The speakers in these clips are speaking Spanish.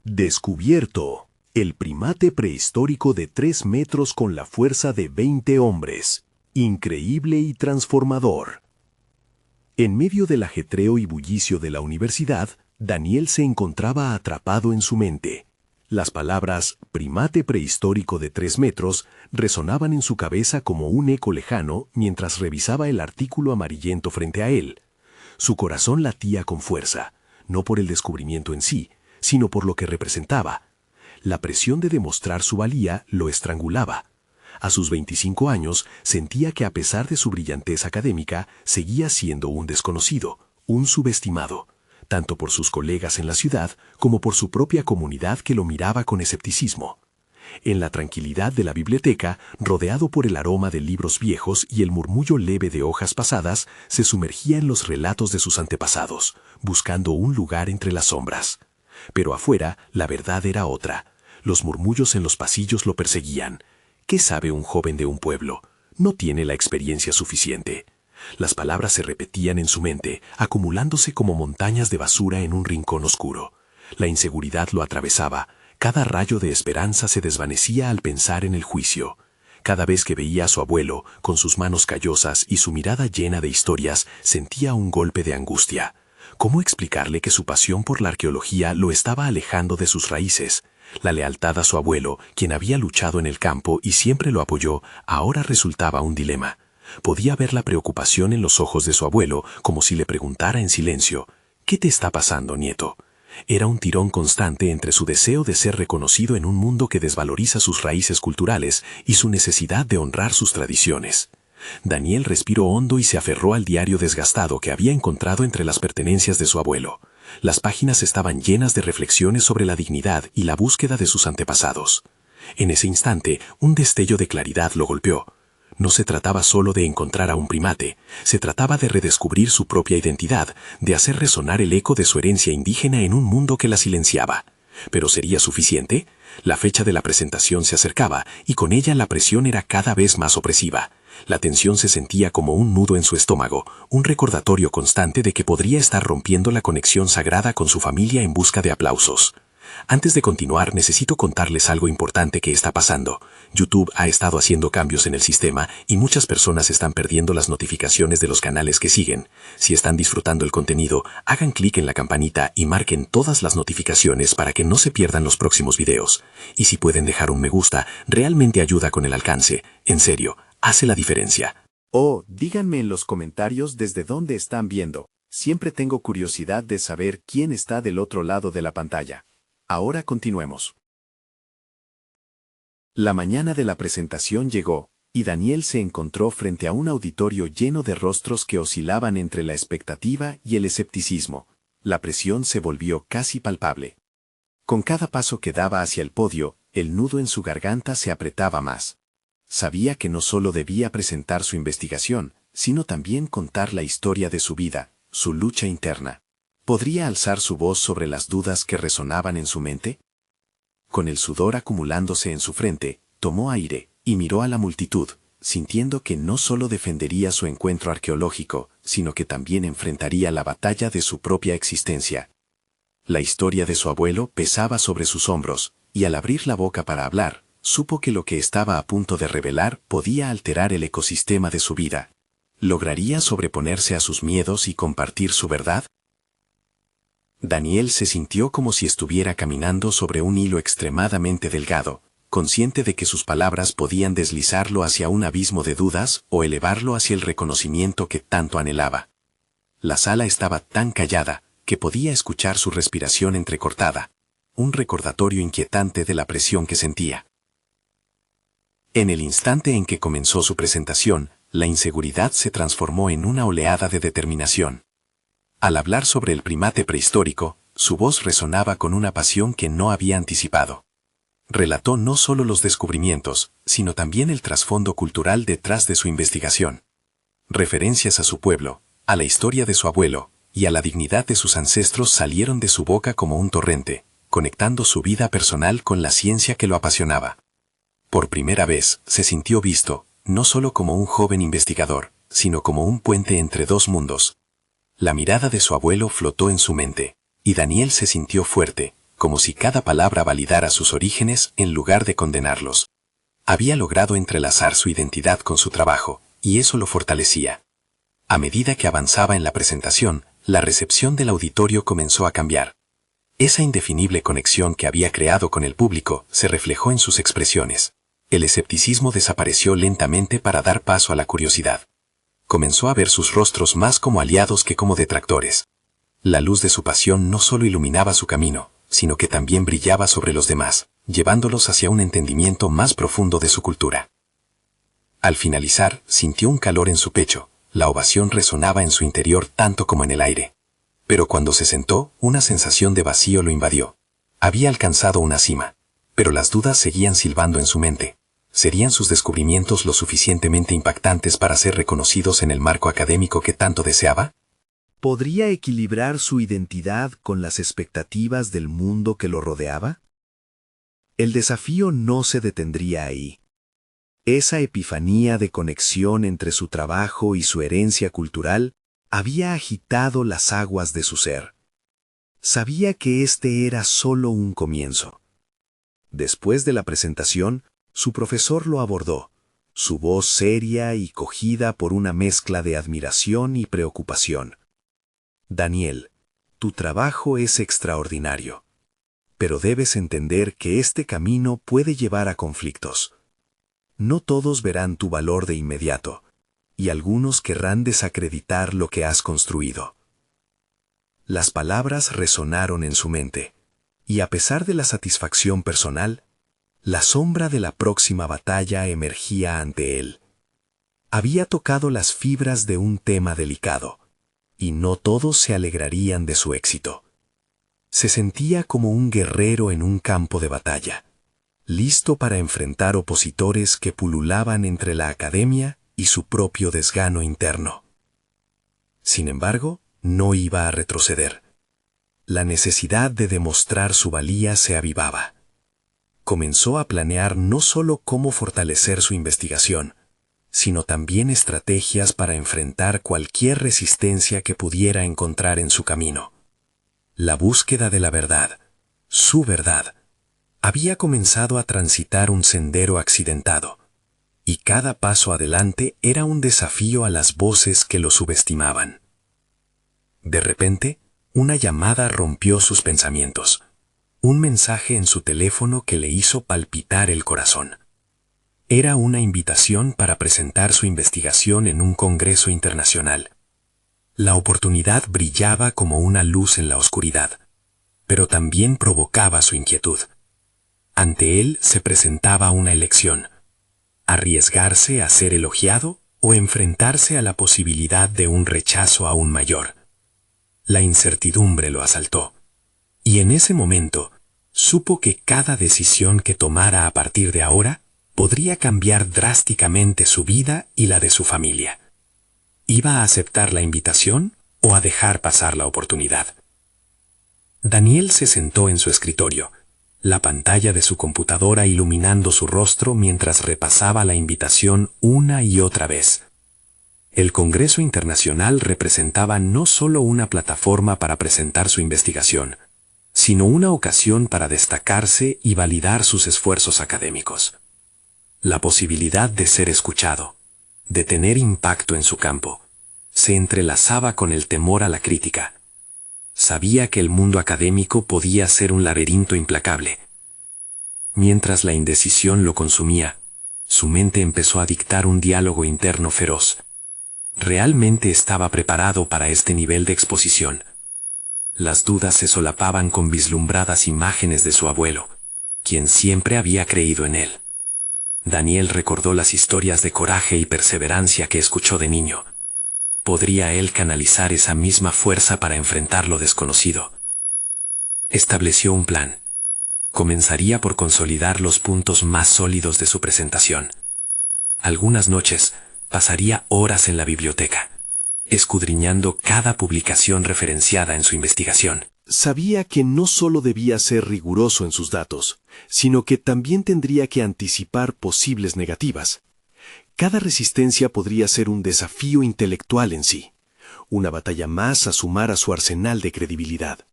Descubierto. El primate prehistórico de 3 metros con la fuerza de 20 hombres. Increíble y transformador. En medio del ajetreo y bullicio de la universidad, Daniel se encontraba atrapado en su mente. Las palabras primate prehistórico de 3 metros resonaban en su cabeza como un eco lejano mientras revisaba el artículo amarillento frente a él. Su corazón latía con fuerza, no por el descubrimiento en sí, sino por lo que representaba. La presión de demostrar su valía lo estrangulaba. A sus 25 años sentía que a pesar de su brillantez académica, seguía siendo un desconocido, un subestimado, tanto por sus colegas en la ciudad como por su propia comunidad que lo miraba con escepticismo. En la tranquilidad de la biblioteca, rodeado por el aroma de libros viejos y el murmullo leve de hojas pasadas, se sumergía en los relatos de sus antepasados, buscando un lugar entre las sombras. Pero afuera, la verdad era otra. Los murmullos en los pasillos lo perseguían. ¿Qué sabe un joven de un pueblo? No tiene la experiencia suficiente. Las palabras se repetían en su mente, acumulándose como montañas de basura en un rincón oscuro. La inseguridad lo atravesaba. Cada rayo de esperanza se desvanecía al pensar en el juicio. Cada vez que veía a su abuelo, con sus manos callosas y su mirada llena de historias, sentía un golpe de angustia. ¿Cómo explicarle que su pasión por la arqueología lo estaba alejando de sus raíces? La lealtad a su abuelo, quien había luchado en el campo y siempre lo apoyó, ahora resultaba un dilema. Podía ver la preocupación en los ojos de su abuelo, como si le preguntara en silencio, ¿qué te está pasando, nieto? Era un tirón constante entre su deseo de ser reconocido en un mundo que desvaloriza sus raíces culturales y su necesidad de honrar sus tradiciones. Daniel respiró hondo y se aferró al diario desgastado que había encontrado entre las pertenencias de su abuelo. Las páginas estaban llenas de reflexiones sobre la dignidad y la búsqueda de sus antepasados. En ese instante, un destello de claridad lo golpeó. No se trataba solo de encontrar a un primate, se trataba de redescubrir su propia identidad, de hacer resonar el eco de su herencia indígena en un mundo que la silenciaba. ¿Pero sería suficiente? La fecha de la presentación se acercaba y con ella la presión era cada vez más opresiva. La tensión se sentía como un nudo en su estómago, un recordatorio constante de que podría estar rompiendo la conexión sagrada con su familia en busca de aplausos. Antes de continuar, necesito contarles algo importante que está pasando. YouTube ha estado haciendo cambios en el sistema y muchas personas están perdiendo las notificaciones de los canales que siguen. Si están disfrutando el contenido, hagan clic en la campanita y marquen todas las notificaciones para que no se pierdan los próximos videos. Y si pueden dejar un me gusta, realmente ayuda con el alcance. En serio, hace la diferencia. Oh, díganme en los comentarios desde dónde están viendo. Siempre tengo curiosidad de saber quién está del otro lado de la pantalla. Ahora continuemos. La mañana de la presentación llegó, y Daniel se encontró frente a un auditorio lleno de rostros que oscilaban entre la expectativa y el escepticismo. La presión se volvió casi palpable. Con cada paso que daba hacia el podio, el nudo en su garganta se apretaba más. Sabía que no solo debía presentar su investigación, sino también contar la historia de su vida, su lucha interna. ¿Podría alzar su voz sobre las dudas que resonaban en su mente? Con el sudor acumulándose en su frente, tomó aire y miró a la multitud, sintiendo que no solo defendería su encuentro arqueológico, sino que también enfrentaría la batalla de su propia existencia. La historia de su abuelo pesaba sobre sus hombros, y al abrir la boca para hablar, supo que lo que estaba a punto de revelar podía alterar el ecosistema de su vida. ¿Lograría sobreponerse a sus miedos y compartir su verdad? Daniel se sintió como si estuviera caminando sobre un hilo extremadamente delgado, consciente de que sus palabras podían deslizarlo hacia un abismo de dudas o elevarlo hacia el reconocimiento que tanto anhelaba. La sala estaba tan callada que podía escuchar su respiración entrecortada, un recordatorio inquietante de la presión que sentía. En el instante en que comenzó su presentación, la inseguridad se transformó en una oleada de determinación. Al hablar sobre el primate prehistórico, su voz resonaba con una pasión que no había anticipado. Relató no solo los descubrimientos, sino también el trasfondo cultural detrás de su investigación. Referencias a su pueblo, a la historia de su abuelo y a la dignidad de sus ancestros salieron de su boca como un torrente, conectando su vida personal con la ciencia que lo apasionaba. Por primera vez, se sintió visto, no solo como un joven investigador, sino como un puente entre dos mundos. La mirada de su abuelo flotó en su mente, y Daniel se sintió fuerte, como si cada palabra validara sus orígenes en lugar de condenarlos. Había logrado entrelazar su identidad con su trabajo, y eso lo fortalecía. A medida que avanzaba en la presentación, la recepción del auditorio comenzó a cambiar. Esa indefinible conexión que había creado con el público se reflejó en sus expresiones. El escepticismo desapareció lentamente para dar paso a la curiosidad. Comenzó a ver sus rostros más como aliados que como detractores. La luz de su pasión no solo iluminaba su camino, sino que también brillaba sobre los demás, llevándolos hacia un entendimiento más profundo de su cultura. Al finalizar, sintió un calor en su pecho. La ovación resonaba en su interior tanto como en el aire. Pero cuando se sentó, una sensación de vacío lo invadió. Había alcanzado una cima, pero las dudas seguían silbando en su mente. ¿Serían sus descubrimientos lo suficientemente impactantes para ser reconocidos en el marco académico que tanto deseaba? ¿Podría equilibrar su identidad con las expectativas del mundo que lo rodeaba? El desafío no se detendría ahí. Esa epifanía de conexión entre su trabajo y su herencia cultural había agitado las aguas de su ser. Sabía que este era solo un comienzo. Después de la presentación, su profesor lo abordó, su voz seria y cogida por una mezcla de admiración y preocupación. Daniel, tu trabajo es extraordinario, pero debes entender que este camino puede llevar a conflictos. No todos verán tu valor de inmediato, y algunos querrán desacreditar lo que has construido. Las palabras resonaron en su mente, y a pesar de la satisfacción personal, la sombra de la próxima batalla emergía ante él. Había tocado las fibras de un tema delicado, y no todos se alegrarían de su éxito. Se sentía como un guerrero en un campo de batalla, listo para enfrentar opositores que pululaban entre la academia y su propio desgano interno. Sin embargo, no iba a retroceder. La necesidad de demostrar su valía se avivaba. Comenzó a planear no solo cómo fortalecer su investigación, sino también estrategias para enfrentar cualquier resistencia que pudiera encontrar en su camino. La búsqueda de la verdad, su verdad, había comenzado a transitar un sendero accidentado, y cada paso adelante era un desafío a las voces que lo subestimaban. De repente, una llamada rompió sus pensamientos, un mensaje en su teléfono que le hizo palpitar el corazón. Era una invitación para presentar su investigación en un congreso internacional. La oportunidad brillaba como una luz en la oscuridad, pero también provocaba su inquietud. Ante él se presentaba una elección: arriesgarse a ser elogiado o enfrentarse a la posibilidad de un rechazo aún mayor. La incertidumbre lo asaltó, y en ese momento supo que cada decisión que tomara a partir de ahora podría cambiar drásticamente su vida y la de su familia. ¿Iba a aceptar la invitación o a dejar pasar la oportunidad? Daniel se sentó en su escritorio, la pantalla de su computadora iluminando su rostro mientras repasaba la invitación una y otra vez. El Congreso Internacional representaba no solo una plataforma para presentar su investigación, sino una ocasión para destacarse y validar sus esfuerzos académicos. La posibilidad de ser escuchado, de tener impacto en su campo, se entrelazaba con el temor a la crítica. Sabía que el mundo académico podía ser un laberinto implacable. Mientras la indecisión lo consumía, su mente empezó a dictar un diálogo interno feroz. ¿Realmente estaba preparado para este nivel de exposición? Las dudas se solapaban con vislumbradas imágenes de su abuelo, quien siempre había creído en él. Daniel recordó las historias de coraje y perseverancia que escuchó de niño. ¿Podría él canalizar esa misma fuerza para enfrentar lo desconocido? Estableció un plan. Comenzaría por consolidar los puntos más sólidos de su presentación. Algunas noches pasaría horas en la biblioteca, escudriñando cada publicación referenciada en su investigación. Sabía que no solo debía ser riguroso en sus datos, sino que también tendría que anticipar posibles negativas. Cada resistencia podría ser un desafío intelectual en sí, una batalla más a sumar a su arsenal de credibilidad.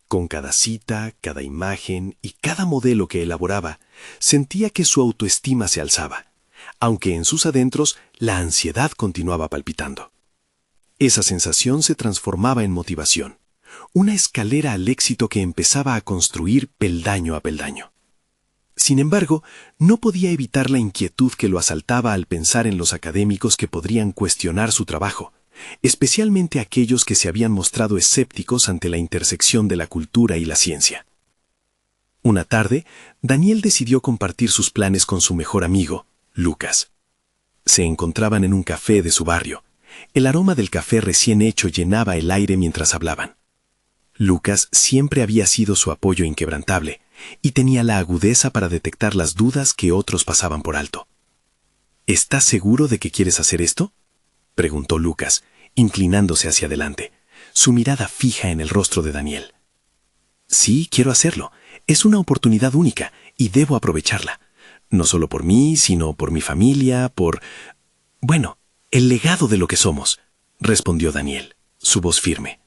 Con cada cita, cada imagen y cada modelo que elaboraba, sentía que su autoestima se alzaba, aunque en sus adentros la ansiedad continuaba palpitando. Esa sensación se transformaba en motivación, una escalera al éxito que empezaba a construir peldaño a peldaño. Sin embargo, no podía evitar la inquietud que lo asaltaba al pensar en los académicos que podrían cuestionar su trabajo, especialmente aquellos que se habían mostrado escépticos ante la intersección de la cultura y la ciencia. Una tarde, Daniel decidió compartir sus planes con su mejor amigo, Lucas. Se encontraban en un café de su barrio. El aroma del café recién hecho llenaba el aire mientras hablaban. Lucas siempre había sido su apoyo inquebrantable y tenía la agudeza para detectar las dudas que otros pasaban por alto. ¿Estás seguro de que quieres hacer esto?, preguntó Lucas, inclinándose hacia adelante, su mirada fija en el rostro de Daniel. Sí, quiero hacerlo. Es una oportunidad única y debo aprovecharla. No solo por mí, sino por mi familia, el legado de lo que somos, respondió Daniel, su voz firme.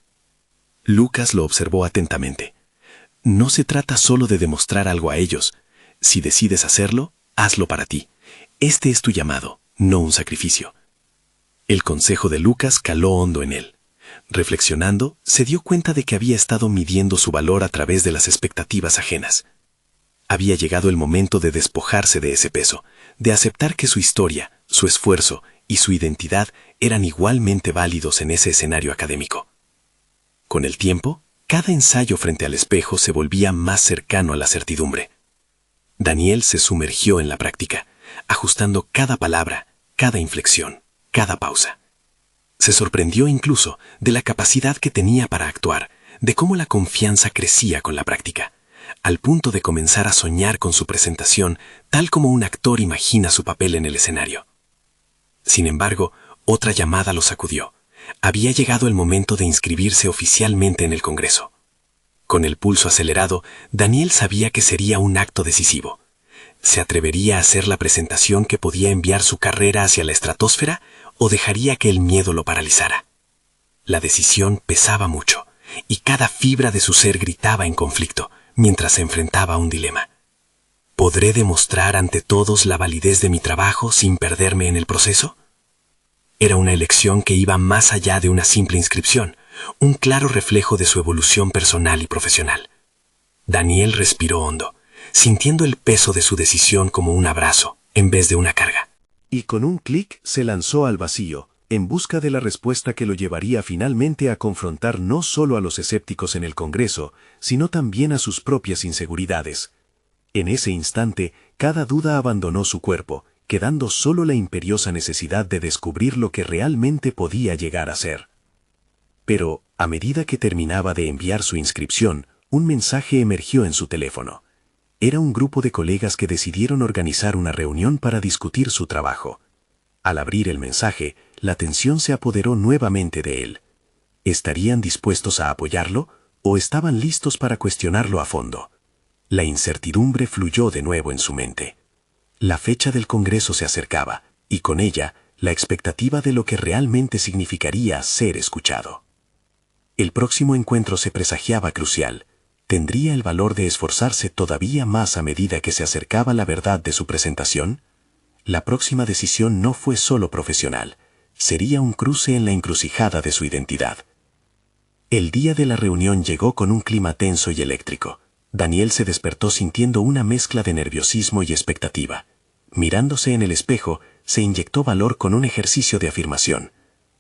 Lucas lo observó atentamente. No se trata solo de demostrar algo a ellos. Si decides hacerlo, hazlo para ti. Este es tu llamado, no un sacrificio. El consejo de Lucas caló hondo en él. Reflexionando, se dio cuenta de que había estado midiendo su valor a través de las expectativas ajenas. Había llegado el momento de despojarse de ese peso, de aceptar que su historia, su esfuerzo y su identidad eran igualmente válidos en ese escenario académico. Con el tiempo, cada ensayo frente al espejo se volvía más cercano a la certidumbre. Daniel se sumergió en la práctica, ajustando cada palabra, cada inflexión, cada pausa. Se sorprendió incluso de la capacidad que tenía para actuar, de cómo la confianza crecía con la práctica, al punto de comenzar a soñar con su presentación tal como un actor imagina su papel en el escenario. Sin embargo, otra llamada lo sacudió. Había llegado el momento de inscribirse oficialmente en el Congreso. Con el pulso acelerado, Daniel sabía que sería un acto decisivo. ¿Se atrevería a hacer la presentación que podía enviar su carrera hacia la estratosfera o dejaría que el miedo lo paralizara? La decisión pesaba mucho, y cada fibra de su ser gritaba en conflicto mientras se enfrentaba a un dilema. ¿Podré demostrar ante todos la validez de mi trabajo sin perderme en el proceso? Era una elección que iba más allá de una simple inscripción, un claro reflejo de su evolución personal y profesional. Daniel respiró hondo, sintiendo el peso de su decisión como un abrazo, en vez de una carga. Y con un clic se lanzó al vacío, en busca de la respuesta que lo llevaría finalmente a confrontar no solo a los escépticos en el Congreso, sino también a sus propias inseguridades. En ese instante, cada duda abandonó su cuerpo, quedando solo la imperiosa necesidad de descubrir lo que realmente podía llegar a ser. Pero, a medida que terminaba de enviar su inscripción, un mensaje emergió en su teléfono. Era un grupo de colegas que decidieron organizar una reunión para discutir su trabajo. Al abrir el mensaje, la tensión se apoderó nuevamente de él. ¿Estarían dispuestos a apoyarlo o estaban listos para cuestionarlo a fondo? La incertidumbre fluyó de nuevo en su mente. La fecha del Congreso se acercaba, y con ella, la expectativa de lo que realmente significaría ser escuchado. El próximo encuentro se presagiaba crucial. ¿Tendría el valor de esforzarse todavía más a medida que se acercaba la verdad de su presentación? La próxima decisión no fue solo profesional, sería un cruce en la encrucijada de su identidad. El día de la reunión llegó con un clima tenso y eléctrico. Daniel se despertó sintiendo una mezcla de nerviosismo y expectativa. Mirándose en el espejo, se inyectó valor con un ejercicio de afirmación.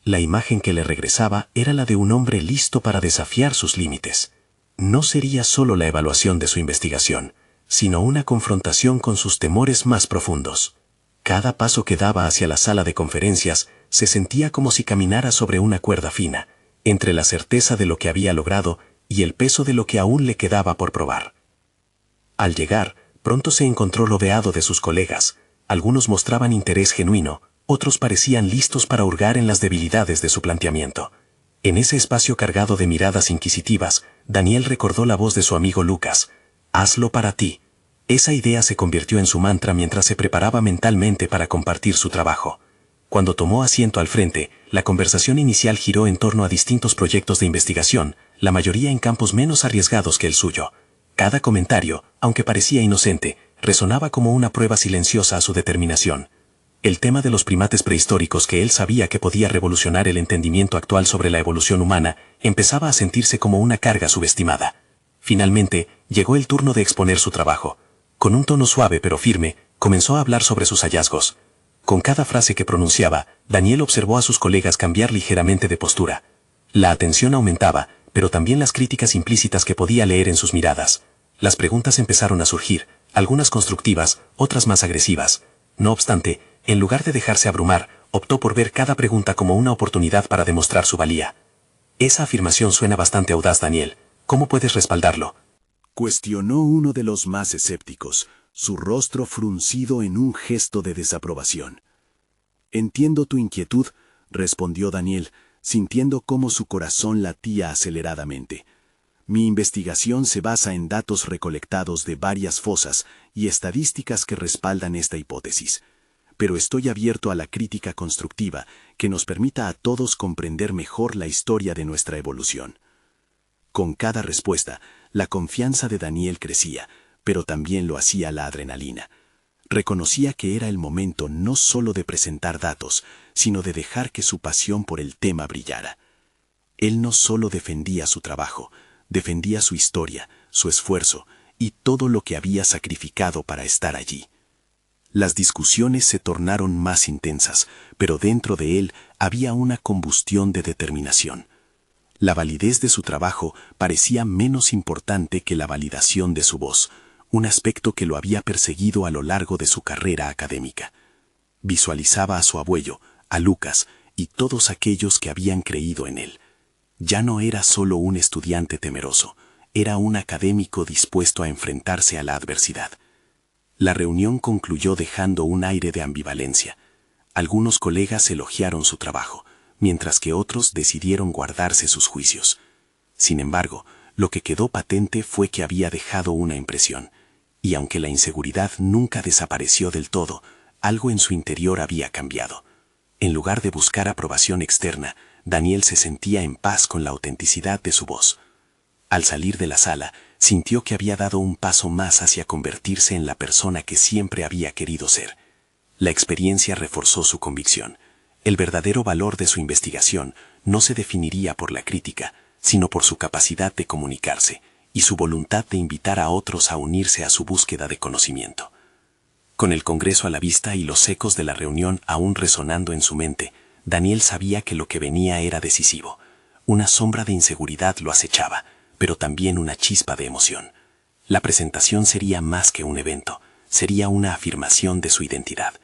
La imagen que le regresaba era la de un hombre listo para desafiar sus límites. No sería solo la evaluación de su investigación, sino una confrontación con sus temores más profundos. Cada paso que daba hacia la sala de conferencias se sentía como si caminara sobre una cuerda fina, entre la certeza de lo que había logrado y el peso de lo que aún le quedaba por probar. Al llegar, pronto se encontró rodeado de sus colegas. Algunos mostraban interés genuino, otros parecían listos para hurgar en las debilidades de su planteamiento. En ese espacio cargado de miradas inquisitivas, Daniel recordó la voz de su amigo Lucas. «Hazlo para ti». Esa idea se convirtió en su mantra mientras se preparaba mentalmente para compartir su trabajo. Cuando tomó asiento al frente, la conversación inicial giró en torno a distintos proyectos de investigación, la mayoría en campos menos arriesgados que el suyo. Cada comentario, aunque parecía inocente, resonaba como una prueba silenciosa a su determinación. El tema de los primates prehistóricos, que él sabía que podía revolucionar el entendimiento actual sobre la evolución humana, empezaba a sentirse como una carga subestimada. Finalmente, llegó el turno de exponer su trabajo. Con un tono suave pero firme, comenzó a hablar sobre sus hallazgos. Con cada frase que pronunciaba, Daniel observó a sus colegas cambiar ligeramente de postura. La atención aumentaba, pero también las críticas implícitas que podía leer en sus miradas. Las preguntas empezaron a surgir, algunas constructivas, otras más agresivas. No obstante, en lugar de dejarse abrumar, optó por ver cada pregunta como una oportunidad para demostrar su valía. Esa afirmación suena bastante audaz, Daniel. ¿Cómo puedes respaldarlo? Cuestionó uno de los más escépticos, su rostro fruncido en un gesto de desaprobación. Entiendo tu inquietud, respondió Daniel, sintiendo cómo su corazón latía aceleradamente. Mi investigación se basa en datos recolectados de varias fosas y estadísticas que respaldan esta hipótesis. Pero estoy abierto a la crítica constructiva que nos permita a todos comprender mejor la historia de nuestra evolución. Con cada respuesta, la confianza de Daniel crecía, pero también lo hacía la adrenalina. Reconocía que era el momento no solo de presentar datos, sino de dejar que su pasión por el tema brillara. Él no solo defendía su trabajo, defendía su historia, su esfuerzo y todo lo que había sacrificado para estar allí. Las discusiones se tornaron más intensas, pero dentro de él había una combustión de determinación. La validez de su trabajo parecía menos importante que la validación de su voz, un aspecto que lo había perseguido a lo largo de su carrera académica. Visualizaba a su abuelo, a Lucas y todos aquellos que habían creído en él. Ya no era solo un estudiante temeroso, era un académico dispuesto a enfrentarse a la adversidad. La reunión concluyó dejando un aire de ambivalencia. Algunos colegas elogiaron su trabajo, mientras que otros decidieron guardarse sus juicios. Sin embargo, lo que quedó patente fue que había dejado una impresión, y aunque la inseguridad nunca desapareció del todo, algo en su interior había cambiado. En lugar de buscar aprobación externa, Daniel se sentía en paz con la autenticidad de su voz. Al salir de la sala, sintió que había dado un paso más hacia convertirse en la persona que siempre había querido ser. La experiencia reforzó su convicción. El verdadero valor de su investigación no se definiría por la crítica, sino por su capacidad de comunicarse y su voluntad de invitar a otros a unirse a su búsqueda de conocimiento. Con el Congreso a la vista y los ecos de la reunión aún resonando en su mente, Daniel sabía que lo que venía era decisivo. Una sombra de inseguridad lo acechaba, pero también una chispa de emoción. La presentación sería más que un evento, sería una afirmación de su identidad.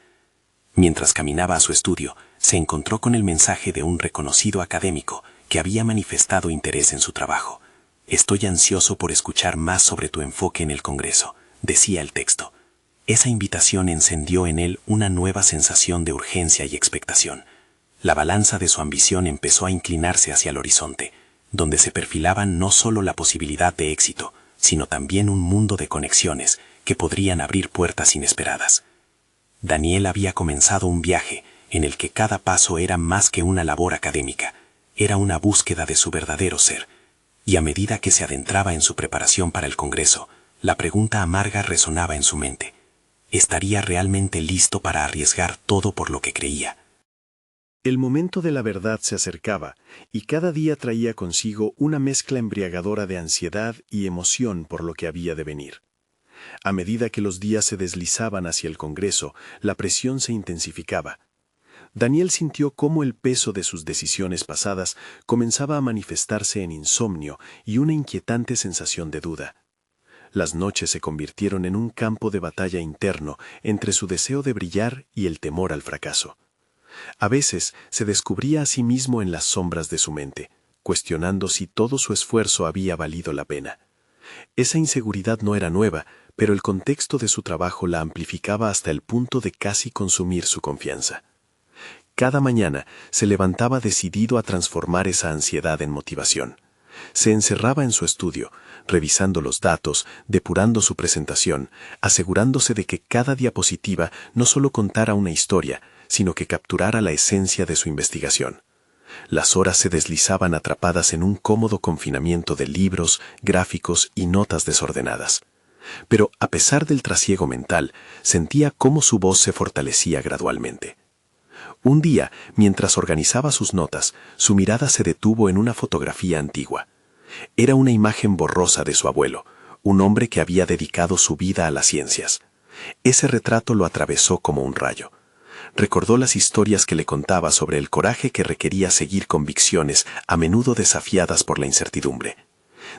Mientras caminaba a su estudio, se encontró con el mensaje de un reconocido académico que había manifestado interés en su trabajo. «Estoy ansioso por escuchar más sobre tu enfoque en el Congreso», decía el texto. Esa invitación encendió en él una nueva sensación de urgencia y expectación. La balanza de su ambición empezó a inclinarse hacia el horizonte, donde se perfilaban no solo la posibilidad de éxito, sino también un mundo de conexiones que podrían abrir puertas inesperadas. Daniel había comenzado un viaje en el que cada paso era más que una labor académica, era una búsqueda de su verdadero ser, y a medida que se adentraba en su preparación para el Congreso, la pregunta amarga resonaba en su mente. ¿Estaría realmente listo para arriesgar todo por lo que creía? El momento de la verdad se acercaba, y cada día traía consigo una mezcla embriagadora de ansiedad y emoción por lo que había de venir. A medida que los días se deslizaban hacia el Congreso, la presión se intensificaba. Daniel sintió cómo el peso de sus decisiones pasadas comenzaba a manifestarse en insomnio y una inquietante sensación de duda. Las noches se convirtieron en un campo de batalla interno entre su deseo de brillar y el temor al fracaso. A veces se descubría a sí mismo en las sombras de su mente, cuestionando si todo su esfuerzo había valido la pena. Esa inseguridad no era nueva, pero el contexto de su trabajo la amplificaba hasta el punto de casi consumir su confianza. Cada mañana se levantaba decidido a transformar esa ansiedad en motivación. Se encerraba en su estudio, revisando los datos, depurando su presentación, asegurándose de que cada diapositiva no solo contara una historia, sino que capturara la esencia de su investigación. Las horas se deslizaban atrapadas en un cómodo confinamiento de libros, gráficos y notas desordenadas. Pero a pesar del trasiego mental, sentía cómo su voz se fortalecía gradualmente. Un día, mientras organizaba sus notas, su mirada se detuvo en una fotografía antigua. Era una imagen borrosa de su abuelo, un hombre que había dedicado su vida a las ciencias. Ese retrato lo atravesó como un rayo. Recordó las historias que le contaba sobre el coraje que requería seguir convicciones, a menudo desafiadas por la incertidumbre.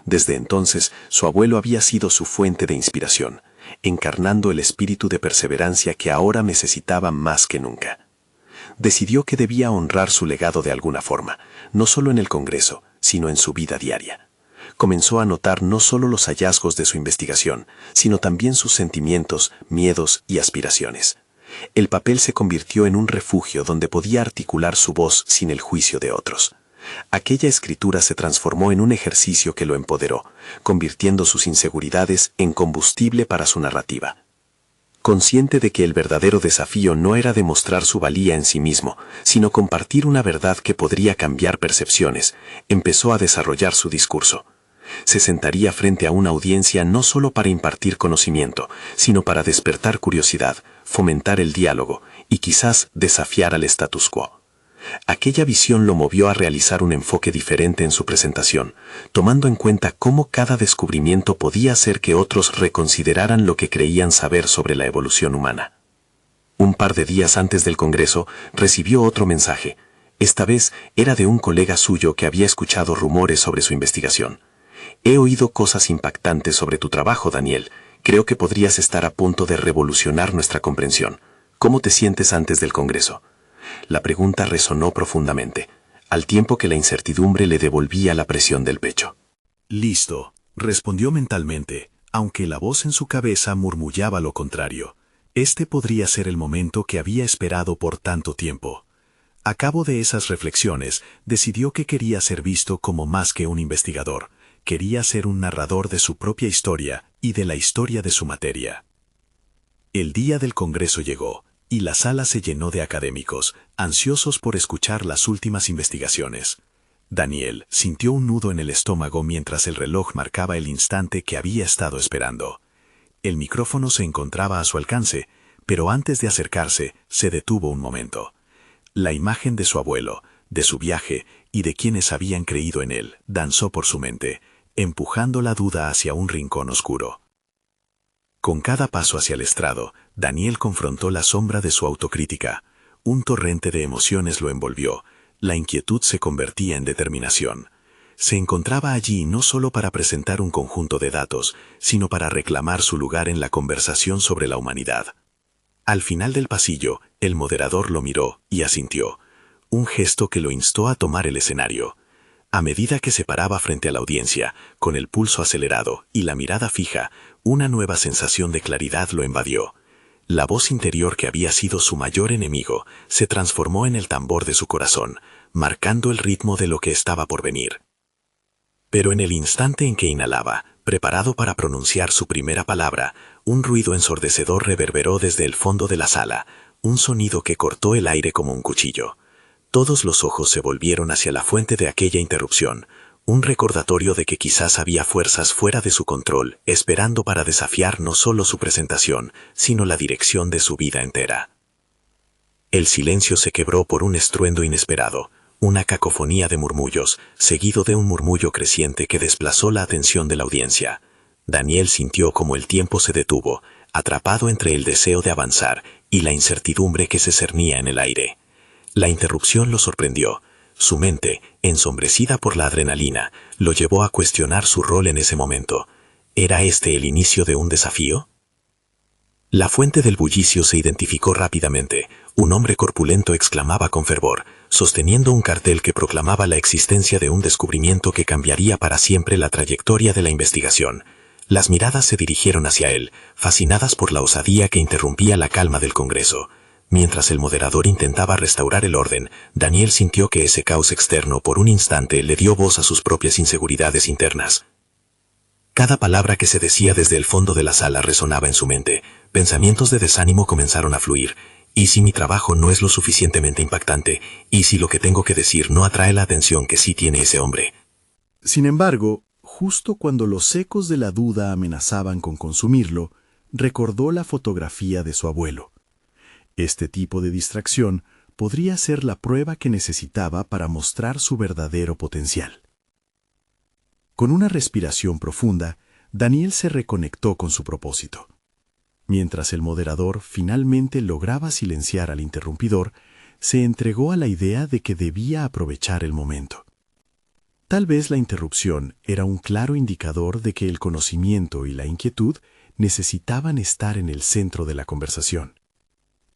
Desde entonces, su abuelo había sido su fuente de inspiración, encarnando el espíritu de perseverancia que ahora necesitaba más que nunca. Decidió que debía honrar su legado de alguna forma, no solo en el Congreso, sino en su vida diaria. Comenzó a notar no solo los hallazgos de su investigación, sino también sus sentimientos, miedos y aspiraciones. El papel se convirtió en un refugio donde podía articular su voz sin el juicio de otros. Aquella escritura se transformó en un ejercicio que lo empoderó, convirtiendo sus inseguridades en combustible para su narrativa. Consciente de que el verdadero desafío no era demostrar su valía en sí mismo, sino compartir una verdad que podría cambiar percepciones, empezó a desarrollar su discurso. Se sentaría frente a una audiencia no solo para impartir conocimiento, sino para despertar curiosidad, fomentar el diálogo y quizás desafiar al status quo. Aquella visión lo movió a realizar un enfoque diferente en su presentación, tomando en cuenta cómo cada descubrimiento podía hacer que otros reconsideraran lo que creían saber sobre la evolución humana. Un par de días antes del Congreso, recibió otro mensaje. Esta vez era de un colega suyo que había escuchado rumores sobre su investigación. He oído cosas impactantes sobre tu trabajo, Daniel. Creo que podrías estar a punto de revolucionar nuestra comprensión. ¿Cómo te sientes antes del Congreso? La pregunta resonó profundamente, al tiempo que la incertidumbre le devolvía la presión del pecho. Listo, respondió mentalmente, aunque la voz en su cabeza murmullaba lo contrario. Este podría ser el momento que había esperado por tanto tiempo. A cabo de esas reflexiones, decidió que quería ser visto como más que un investigador. Quería ser un narrador de su propia historia y de la historia de su materia. El día del Congreso llegó, y la sala se llenó de académicos, ansiosos por escuchar las últimas investigaciones. Daniel sintió un nudo en el estómago mientras el reloj marcaba el instante que había estado esperando. El micrófono se encontraba a su alcance, pero antes de acercarse, se detuvo un momento. La imagen de su abuelo, de su viaje y de quienes habían creído en él, danzó por su mente, empujando la duda hacia un rincón oscuro. Con cada paso hacia el estrado, Daniel confrontó la sombra de su autocrítica. Un torrente de emociones lo envolvió. La inquietud se convertía en determinación. Se encontraba allí no solo para presentar un conjunto de datos, sino para reclamar su lugar en la conversación sobre la humanidad. Al final del pasillo, el moderador lo miró y asintió, un gesto que lo instó a tomar el escenario. A medida que se paraba frente a la audiencia, con el pulso acelerado y la mirada fija, una nueva sensación de claridad lo invadió. La voz interior que había sido su mayor enemigo se transformó en el tambor de su corazón, marcando el ritmo de lo que estaba por venir. Pero en el instante en que inhalaba, preparado para pronunciar su primera palabra, un ruido ensordecedor reverberó desde el fondo de la sala, un sonido que cortó el aire como un cuchillo. Todos los ojos se volvieron hacia la fuente de aquella interrupción, un recordatorio de que quizás había fuerzas fuera de su control, esperando para desafiar no solo su presentación, sino la dirección de su vida entera. El silencio se quebró por un estruendo inesperado, una cacofonía de murmullos, seguido de un murmullo creciente que desplazó la atención de la audiencia. Daniel sintió como el tiempo se detuvo, atrapado entre el deseo de avanzar y la incertidumbre que se cernía en el aire. La interrupción lo sorprendió. Su mente, ensombrecida por la adrenalina, lo llevó a cuestionar su rol en ese momento. ¿Era este el inicio de un desafío? La fuente del bullicio se identificó rápidamente. Un hombre corpulento exclamaba con fervor, sosteniendo un cartel que proclamaba la existencia de un descubrimiento que cambiaría para siempre la trayectoria de la investigación. Las miradas se dirigieron hacia él, fascinadas por la osadía que interrumpía la calma del Congreso. Mientras el moderador intentaba restaurar el orden, Daniel sintió que ese caos externo por un instante le dio voz a sus propias inseguridades internas. Cada palabra que se decía desde el fondo de la sala resonaba en su mente. Pensamientos de desánimo comenzaron a fluir, ¿Y si mi trabajo no es lo suficientemente impactante? ¿Y si lo que tengo que decir no atrae la atención que sí tiene ese hombre? Sin embargo, justo cuando los ecos de la duda amenazaban con consumirlo, recordó la fotografía de su abuelo. Este tipo de distracción podría ser la prueba que necesitaba para mostrar su verdadero potencial. Con una respiración profunda, Daniel se reconectó con su propósito. Mientras el moderador finalmente lograba silenciar al interrumpidor, se entregó a la idea de que debía aprovechar el momento. Tal vez la interrupción era un claro indicador de que el conocimiento y la inquietud necesitaban estar en el centro de la conversación.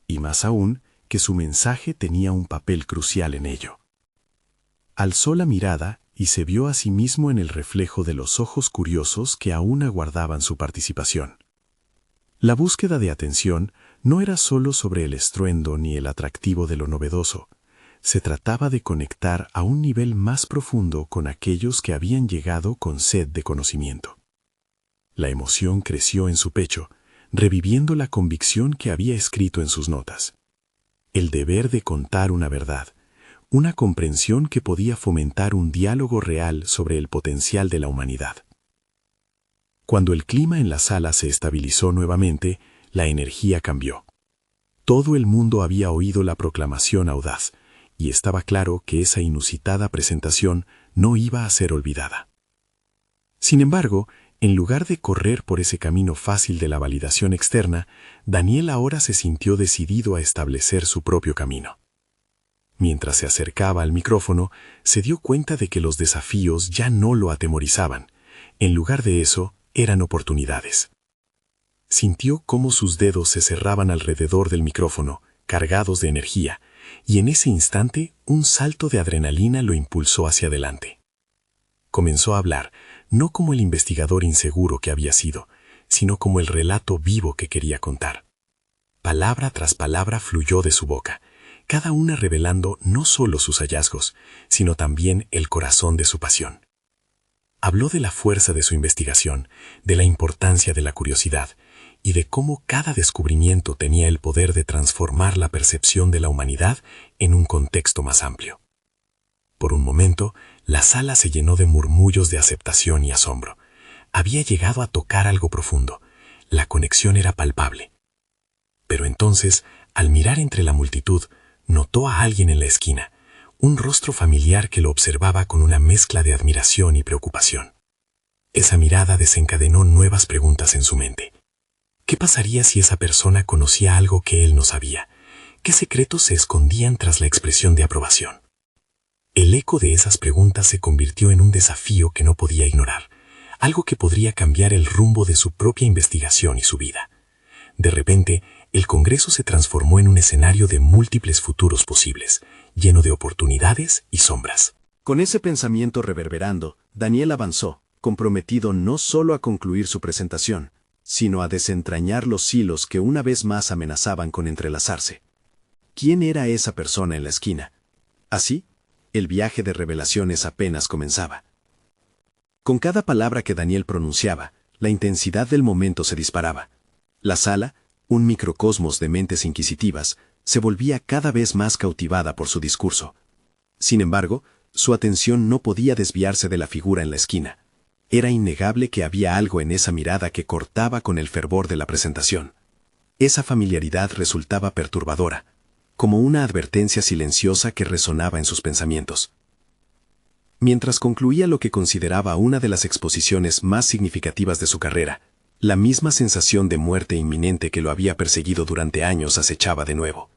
Y más aún, que su mensaje tenía un papel crucial en ello. Alzó la mirada y se vio a sí mismo en el reflejo de los ojos curiosos que aún aguardaban su participación. La búsqueda de atención no era solo sobre el estruendo ni el atractivo de lo novedoso. Se trataba de conectar a un nivel más profundo con aquellos que habían llegado con sed de conocimiento. La emoción creció en su pecho, reviviendo la convicción que había escrito en sus notas. El deber de contar una verdad, una comprensión que podía fomentar un diálogo real sobre el potencial de la humanidad. Cuando el clima en la sala se estabilizó nuevamente, la energía cambió. Todo el mundo había oído la proclamación audaz, y estaba claro que esa inusitada presentación no iba a ser olvidada. Sin embargo, en lugar de correr por ese camino fácil de la validación externa, Daniel ahora se sintió decidido a establecer su propio camino. Mientras se acercaba al micrófono, se dio cuenta de que los desafíos ya no lo atemorizaban. En lugar de eso, eran oportunidades. Sintió cómo sus dedos se cerraban alrededor del micrófono, cargados de energía, y en ese instante un salto de adrenalina lo impulsó hacia adelante. Comenzó a hablar, no como el investigador inseguro que había sido, sino como el relato vivo que quería contar. Palabra tras palabra fluyó de su boca, cada una revelando no solo sus hallazgos, sino también el corazón de su pasión. Habló de la fuerza de su investigación, de la importancia de la curiosidad, y de cómo cada descubrimiento tenía el poder de transformar la percepción de la humanidad en un contexto más amplio. Por un momento, la sala se llenó de murmullos de aceptación y asombro. Había llegado a tocar algo profundo. La conexión era palpable. Pero entonces, al mirar entre la multitud, notó a alguien en la esquina, un rostro familiar que lo observaba con una mezcla de admiración y preocupación. Esa mirada desencadenó nuevas preguntas en su mente. ¿Qué pasaría si esa persona conocía algo que él no sabía? ¿Qué secretos se escondían tras la expresión de aprobación? El eco de esas preguntas se convirtió en un desafío que no podía ignorar, algo que podría cambiar el rumbo de su propia investigación y su vida. De repente, el Congreso se transformó en un escenario de múltiples futuros posibles, lleno de oportunidades y sombras. Con ese pensamiento reverberando, Daniel avanzó, comprometido no solo a concluir su presentación, sino a desentrañar los hilos que una vez más amenazaban con entrelazarse. ¿Quién era esa persona en la esquina? Así, el viaje de revelaciones apenas comenzaba. Con cada palabra que Daniel pronunciaba, la intensidad del momento se disparaba. La sala, un microcosmos de mentes inquisitivas, se volvía cada vez más cautivada por su discurso. Sin embargo, su atención no podía desviarse de la figura en la esquina. Era innegable que había algo en esa mirada que cortaba con el fervor de la presentación. Esa familiaridad resultaba perturbadora, como una advertencia silenciosa que resonaba en sus pensamientos. Mientras concluía lo que consideraba una de las exposiciones más significativas de su carrera, la misma sensación de muerte inminente que lo había perseguido durante años acechaba de nuevo.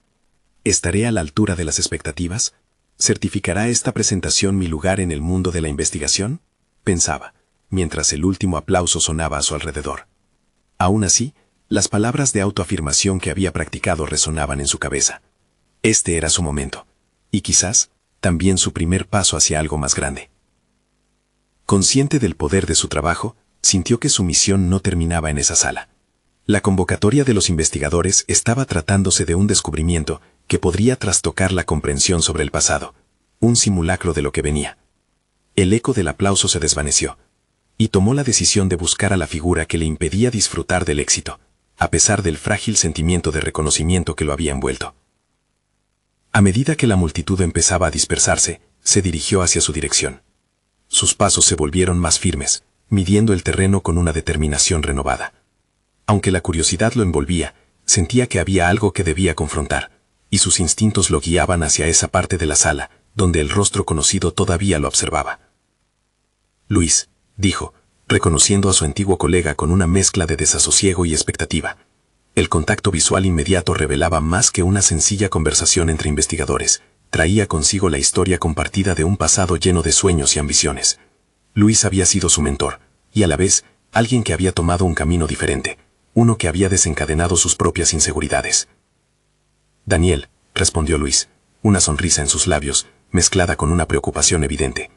¿Estaré a la altura de las expectativas? ¿Certificará esta presentación mi lugar en el mundo de la investigación? Pensaba, mientras el último aplauso sonaba a su alrededor. Aún así, las palabras de autoafirmación que había practicado resonaban en su cabeza. Este era su momento, y quizás también su primer paso hacia algo más grande. Consciente del poder de su trabajo, sintió que su misión no terminaba en esa sala. La convocatoria de los investigadores estaba tratándose de un descubrimiento que podría trastocar la comprensión sobre el pasado, un simulacro de lo que venía. El eco del aplauso se desvaneció, y tomó la decisión de buscar a la figura que le impedía disfrutar del éxito, a pesar del frágil sentimiento de reconocimiento que lo había envuelto. A medida que la multitud empezaba a dispersarse, se dirigió hacia su dirección. Sus pasos se volvieron más firmes, midiendo el terreno con una determinación renovada. Aunque la curiosidad lo envolvía, sentía que había algo que debía confrontar, y sus instintos lo guiaban hacia esa parte de la sala, donde el rostro conocido todavía lo observaba. Luis, dijo, reconociendo a su antiguo colega con una mezcla de desasosiego y expectativa. El contacto visual inmediato revelaba más que una sencilla conversación entre investigadores, traía consigo la historia compartida de un pasado lleno de sueños y ambiciones. Luis había sido su mentor, y a la vez, alguien que había tomado un camino diferente, uno que había desencadenado sus propias inseguridades. Daniel, respondió Luis, una sonrisa en sus labios, mezclada con una preocupación evidente.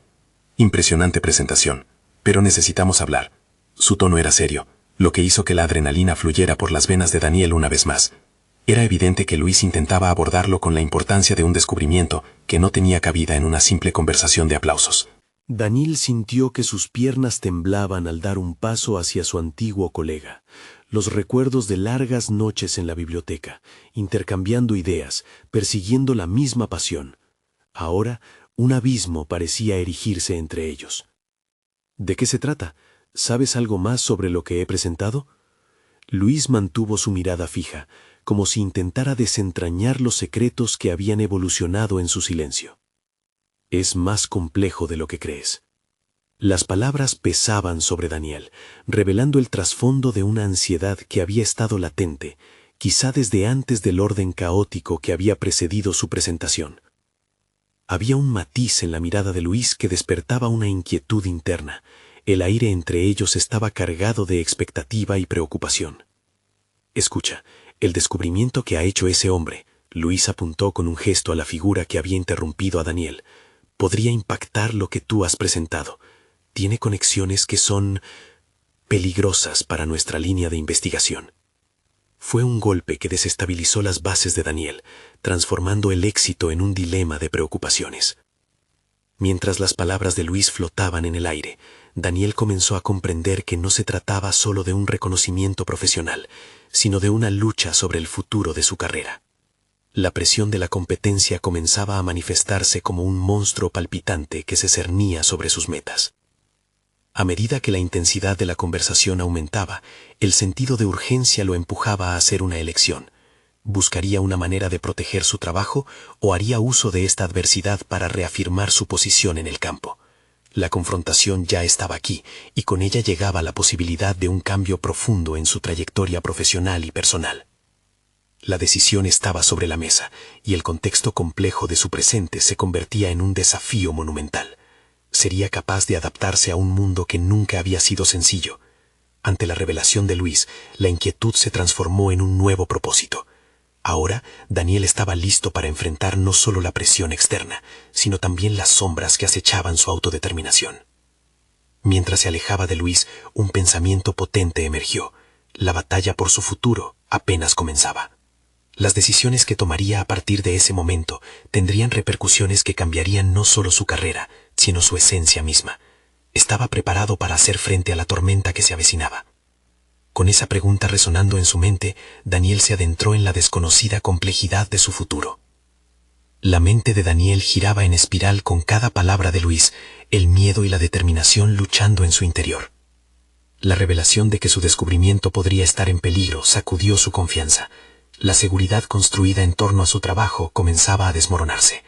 Impresionante presentación, pero necesitamos hablar. Su tono era serio, lo que hizo que la adrenalina fluyera por las venas de Daniel una vez más. Era evidente que Luis intentaba abordarlo con la importancia de un descubrimiento que no tenía cabida en una simple conversación de aplausos. Daniel sintió que sus piernas temblaban al dar un paso hacia su antiguo colega. Los recuerdos de largas noches en la biblioteca, intercambiando ideas, persiguiendo la misma pasión. Ahora, un abismo parecía erigirse entre ellos. ¿De qué se trata? ¿Sabes algo más sobre lo que he presentado? Luis mantuvo su mirada fija, como si intentara desentrañar los secretos que habían evolucionado en su silencio. Es más complejo de lo que crees. Las palabras pesaban sobre Daniel, revelando el trasfondo de una ansiedad que había estado latente, quizá desde antes del orden caótico que había precedido su presentación. Había un matiz en la mirada de Luis que despertaba una inquietud interna. El aire entre ellos estaba cargado de expectativa y preocupación. Escucha, el descubrimiento que ha hecho ese hombre, Luis apuntó con un gesto a la figura que había interrumpido a Daniel, podría impactar lo que tú has presentado. Tiene conexiones que son peligrosas para nuestra línea de investigación. Fue un golpe que desestabilizó las bases de Daniel, transformando el éxito en un dilema de preocupaciones. Mientras las palabras de Luis flotaban en el aire, Daniel comenzó a comprender que no se trataba solo de un reconocimiento profesional, sino de una lucha sobre el futuro de su carrera. La presión de la competencia comenzaba a manifestarse como un monstruo palpitante que se cernía sobre sus metas. A medida que la intensidad de la conversación aumentaba, el sentido de urgencia lo empujaba a hacer una elección. ¿Buscaría una manera de proteger su trabajo o haría uso de esta adversidad para reafirmar su posición en el campo? La confrontación ya estaba aquí, y con ella llegaba la posibilidad de un cambio profundo en su trayectoria profesional y personal. La decisión estaba sobre la mesa, y el contexto complejo de su presente se convertía en un desafío monumental. Sería capaz de adaptarse a un mundo que nunca había sido sencillo. Ante la revelación de Luis, la inquietud se transformó en un nuevo propósito. Ahora, Daniel estaba listo para enfrentar no solo la presión externa, sino también las sombras que acechaban su autodeterminación. Mientras se alejaba de Luis, un pensamiento potente emergió. La batalla por su futuro apenas comenzaba. Las decisiones que tomaría a partir de ese momento tendrían repercusiones que cambiarían no solo su carrera, sino su esencia misma. Estaba preparado para hacer frente a la tormenta que se avecinaba. Con esa pregunta resonando en su mente, Daniel se adentró en la desconocida complejidad de su futuro. La mente de Daniel giraba en espiral con cada palabra de Luis, el miedo y la determinación luchando en su interior. La revelación de que su descubrimiento podría estar en peligro sacudió su confianza. La seguridad construida en torno a su trabajo comenzaba a desmoronarse.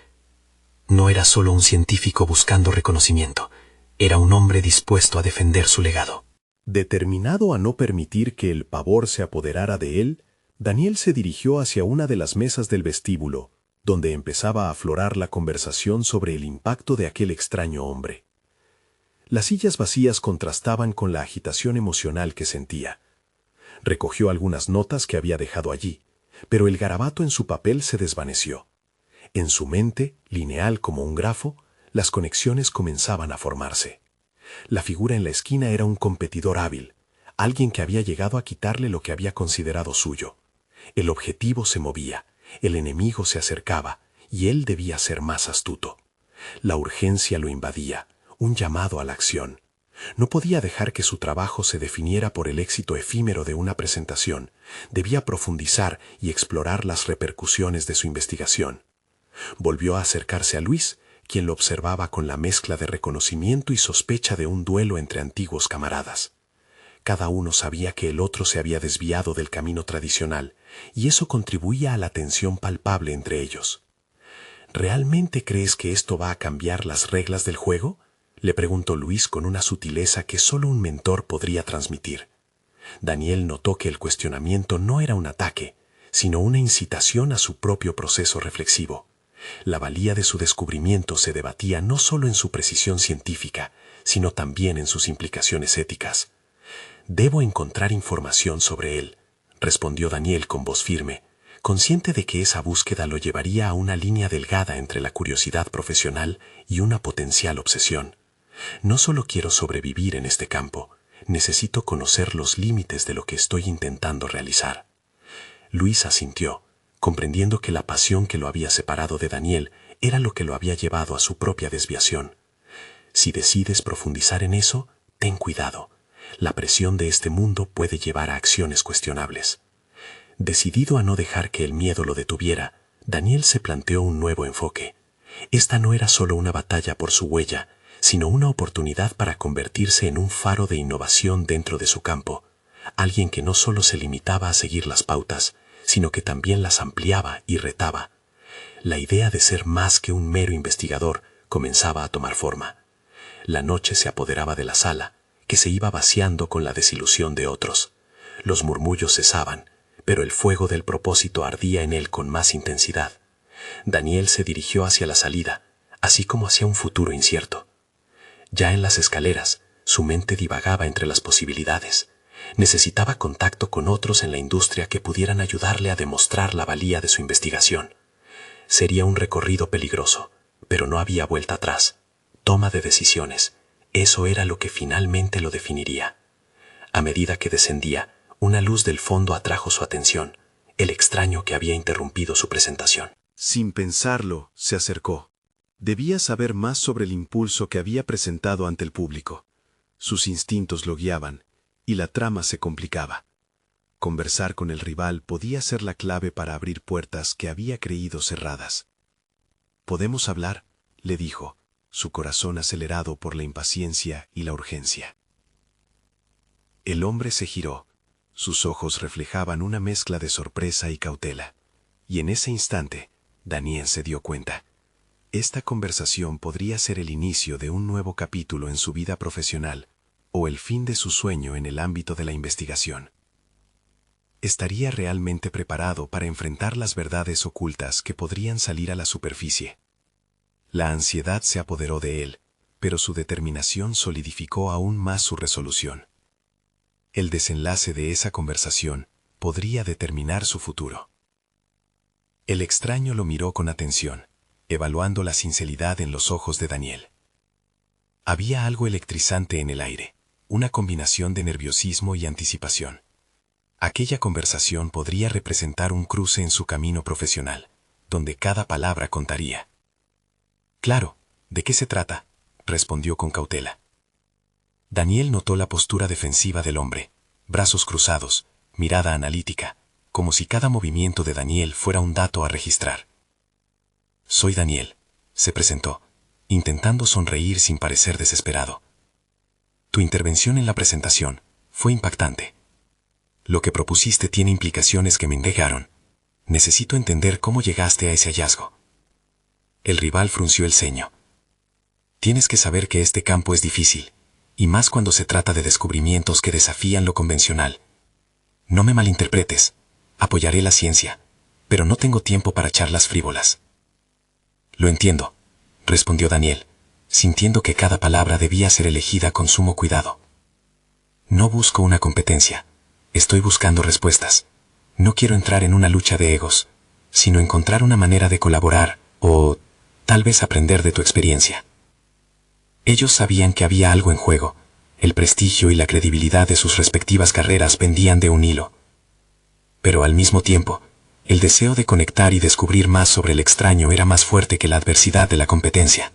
No era solo un científico buscando reconocimiento, era un hombre dispuesto a defender su legado. Determinado a no permitir que el pavor se apoderara de él, Daniel se dirigió hacia una de las mesas del vestíbulo, donde empezaba a aflorar la conversación sobre el impacto de aquel extraño hombre. Las sillas vacías contrastaban con la agitación emocional que sentía. Recogió algunas notas que había dejado allí, pero el garabato en su papel se desvaneció. En su mente, lineal como un grafo, las conexiones comenzaban a formarse. La figura en la esquina era un competidor hábil, alguien que había llegado a quitarle lo que había considerado suyo. El objetivo se movía, el enemigo se acercaba, y él debía ser más astuto. La urgencia lo invadía, un llamado a la acción. No podía dejar que su trabajo se definiera por el éxito efímero de una presentación. Debía profundizar y explorar las repercusiones de su investigación. Volvió a acercarse a Luis, quien lo observaba con la mezcla de reconocimiento y sospecha de un duelo entre antiguos camaradas. Cada uno sabía que el otro se había desviado del camino tradicional, y eso contribuía a la tensión palpable entre ellos. ¿Realmente crees que esto va a cambiar las reglas del juego?, le preguntó Luis con una sutileza que solo un mentor podría transmitir. Daniel notó que el cuestionamiento no era un ataque, sino una incitación a su propio proceso reflexivo. La valía de su descubrimiento se debatía no solo en su precisión científica, sino también en sus implicaciones éticas. «Debo encontrar información sobre él», respondió Daniel con voz firme, consciente de que esa búsqueda lo llevaría a una línea delgada entre la curiosidad profesional y una potencial obsesión. «No solo quiero sobrevivir en este campo, necesito conocer los límites de lo que estoy intentando realizar». Luis asintió, comprendiendo que la pasión que lo había separado de Daniel era lo que lo había llevado a su propia desviación. «Si decides profundizar en eso, ten cuidado. La presión de este mundo puede llevar a acciones cuestionables». Decidido a no dejar que el miedo lo detuviera, Daniel se planteó un nuevo enfoque. Esta no era solo una batalla por su huella, sino una oportunidad para convertirse en un faro de innovación dentro de su campo, alguien que no solo se limitaba a seguir las pautas, sino que también las ampliaba y retaba. La idea de ser más que un mero investigador comenzaba a tomar forma. La noche se apoderaba de la sala, que se iba vaciando con la desilusión de otros. Los murmullos cesaban, pero el fuego del propósito ardía en él con más intensidad. Daniel se dirigió hacia la salida, así como hacia un futuro incierto. Ya en las escaleras, su mente divagaba entre las posibilidades. Necesitaba contacto con otros en la industria que pudieran ayudarle a demostrar la valía de su investigación. Sería un recorrido peligroso, pero no había vuelta atrás. Toma de decisiones, eso era lo que finalmente lo definiría. A medida que descendía, una luz del fondo atrajo su atención, el extraño que había interrumpido su presentación. Sin pensarlo, se acercó. Debía saber más sobre el impulso que había presentado ante el público. Sus instintos lo guiaban, y la trama se complicaba. Conversar con el rival podía ser la clave para abrir puertas que había creído cerradas. «¿Podemos hablar?», le dijo, su corazón acelerado por la impaciencia y la urgencia. El hombre se giró. Sus ojos reflejaban una mezcla de sorpresa y cautela. Y en ese instante, Daniel se dio cuenta. Esta conversación podría ser el inicio de un nuevo capítulo en su vida profesional, o el fin de su sueño en el ámbito de la investigación. ¿Estaría realmente preparado para enfrentar las verdades ocultas que podrían salir a la superficie? La ansiedad se apoderó de él, pero su determinación solidificó aún más su resolución. El desenlace de esa conversación podría determinar su futuro. El extraño lo miró con atención, evaluando la sinceridad en los ojos de Daniel. Había algo electrizante en el aire, una combinación de nerviosismo y anticipación. Aquella conversación podría representar un cruce en su camino profesional, donde cada palabra contaría. «Claro, ¿de qué se trata?», respondió con cautela. Daniel notó la postura defensiva del hombre, brazos cruzados, mirada analítica, como si cada movimiento de Daniel fuera un dato a registrar. «Soy Daniel», se presentó, intentando sonreír sin parecer desesperado. «Tu intervención en la presentación fue impactante. Lo que propusiste tiene implicaciones que me intrigaron. Necesito entender cómo llegaste a ese hallazgo». El rival frunció el ceño. «Tienes que saber que este campo es difícil, y más cuando se trata de descubrimientos que desafían lo convencional. No me malinterpretes, apoyaré la ciencia, pero no tengo tiempo para charlas frívolas». «Lo entiendo», respondió Daniel, sintiendo que cada palabra debía ser elegida con sumo cuidado. «No busco una competencia, estoy buscando respuestas. No quiero entrar en una lucha de egos, sino encontrar una manera de colaborar o tal vez aprender de tu experiencia». Ellos sabían que había algo en juego. El prestigio y la credibilidad de sus respectivas carreras pendían de un hilo. Pero al mismo tiempo, el deseo de conectar y descubrir más sobre el extraño era más fuerte que la adversidad de la competencia.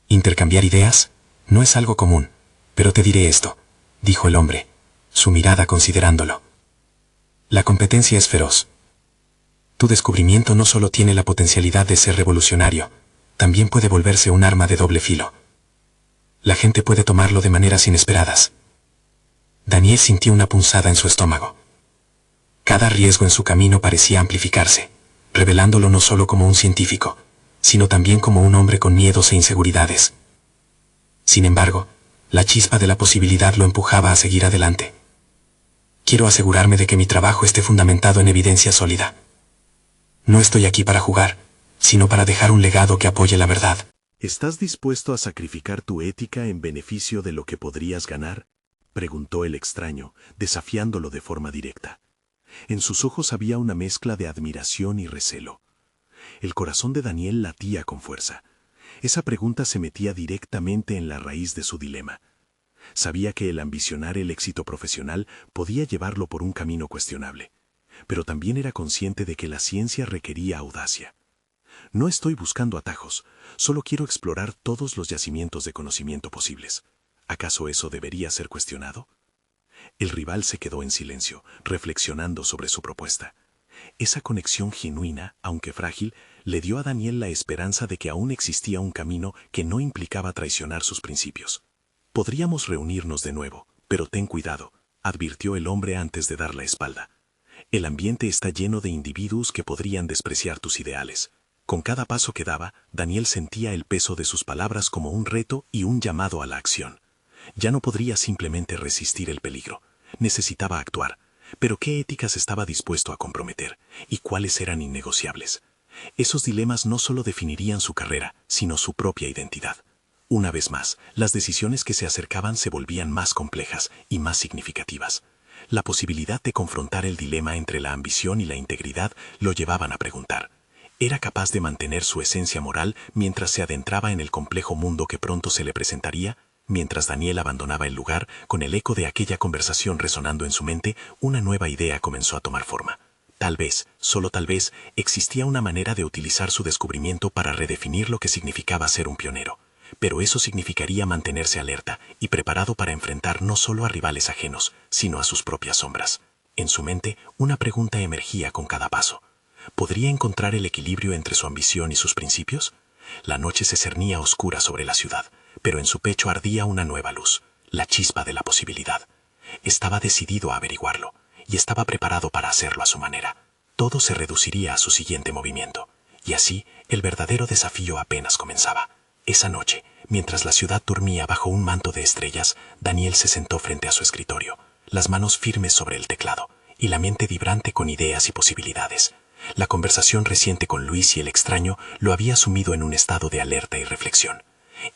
«Intercambiar ideas no es algo común», Pero te diré esto, dijo el hombre, su mirada considerándolo. La competencia es feroz. Tu descubrimiento no solo tiene la potencialidad de ser revolucionario, también puede volverse un arma de doble filo. La gente puede tomarlo de maneras inesperadas. Daniel sintió una punzada en su estómago. Cada riesgo en su camino parecía amplificarse, revelándolo no solo como un científico, sino también como un hombre con miedos e inseguridades. Sin embargo, la chispa de la posibilidad lo empujaba a seguir adelante. Quiero asegurarme de que mi trabajo esté fundamentado en evidencia sólida. No estoy aquí para jugar, sino para dejar un legado que apoye la verdad. ¿Estás dispuesto a sacrificar tu ética en beneficio de lo que podrías ganar?, preguntó el extraño, desafiándolo de forma directa. En sus ojos había una mezcla de admiración y recelo. El corazón de Daniel latía con fuerza. Esa pregunta se metía directamente en la raíz de su dilema. Sabía que el ambicionar el éxito profesional podía llevarlo por un camino cuestionable, pero también era consciente de que la ciencia requería audacia. No estoy buscando atajos, solo quiero explorar todos los yacimientos de conocimiento posibles. ¿Acaso eso debería ser cuestionado? El rival se quedó en silencio, reflexionando sobre su propuesta. Esa conexión genuina, aunque frágil, le dio a Daniel la esperanza de que aún existía un camino que no implicaba traicionar sus principios. Podríamos reunirnos de nuevo, pero ten cuidado, advirtió el hombre antes de dar la espalda. El ambiente está lleno de individuos que podrían despreciar tus ideales. Con cada paso que daba, Daniel sentía el peso de sus palabras como un reto y un llamado a la acción. Ya no podría simplemente resistir el peligro. Necesitaba actuar. Pero ¿qué éticas estaba dispuesto a comprometer? ¿Y cuáles eran innegociables? Esos dilemas no solo definirían su carrera, sino su propia identidad. Una vez más, las decisiones que se acercaban se volvían más complejas y más significativas. La posibilidad de confrontar el dilema entre la ambición y la integridad lo llevaban a preguntar. ¿Era capaz de mantener su esencia moral mientras se adentraba en el complejo mundo que pronto se le presentaría? Mientras Daniel abandonaba el lugar, con el eco de aquella conversación resonando en su mente, una nueva idea comenzó a tomar forma. Tal vez, solo tal vez, existía una manera de utilizar su descubrimiento para redefinir lo que significaba ser un pionero. Pero eso significaría mantenerse alerta y preparado para enfrentar no solo a rivales ajenos, sino a sus propias sombras. En su mente, una pregunta emergía con cada paso. ¿Podría encontrar el equilibrio entre su ambición y sus principios? La noche se cernía oscura sobre la ciudad, pero en su pecho ardía una nueva luz, la chispa de la posibilidad. Estaba decidido a averiguarlo, y estaba preparado para hacerlo a su manera. Todo se reduciría a su siguiente movimiento, y así el verdadero desafío apenas comenzaba. Esa noche, mientras la ciudad dormía bajo un manto de estrellas, Daniel se sentó frente a su escritorio, las manos firmes sobre el teclado, y la mente vibrante con ideas y posibilidades. La conversación reciente con Luis y el extraño lo había sumido en un estado de alerta y reflexión.